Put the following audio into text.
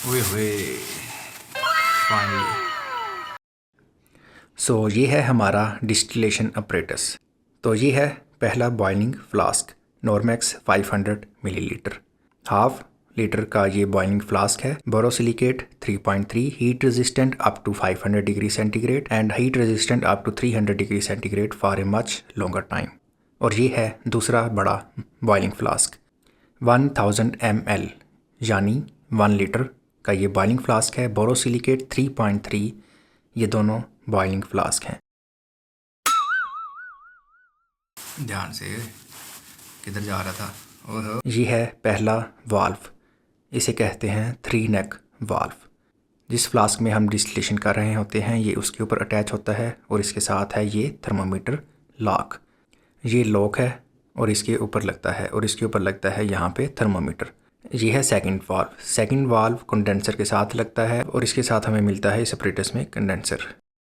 ओए होए, फाइनली। सो ये है हमारा डिस्टिलेशन अपरेटस। तो ये है पहला boiling flask, Normax 500 millilitre. Half litre का ये बॉइलिंग फ्लास्क है। Borosilicate 3.3, heat resistant up to 500 degree centigrade and heat resistant up to 300 degree centigrade for a much longer time. और ये है दूसरा बड़ा बॉइलिंग फ्लास्क, 1000 ml यानी 1 लीटर का ये बॉइलिंग फ्लास्क है। बोरोसिलिकेट 3.3, ये दोनों बॉइलिंग फ्लास्क हैं। ध्यान से, किधर जा रहा था? ओहो। ये है पहला वाल्व, इसे कहते हैं 3 नेक वाल्व। जिस फ्लास्क में हम डिस्टिलेशन कर रहे होते हैं ये उसके ऊपर अटैच होता है और इसके साथ है ये थर्मामीटर लॉक। ये लॉक है और इसके ऊपर लगता है और इसके ऊपर लगता है यहाँ पे थर्मामीटर। ये है second valve. Second valve condenser के साथ लगता है और इसके साथ हमें मिलता है इस अपरेटस में कंडेंसर।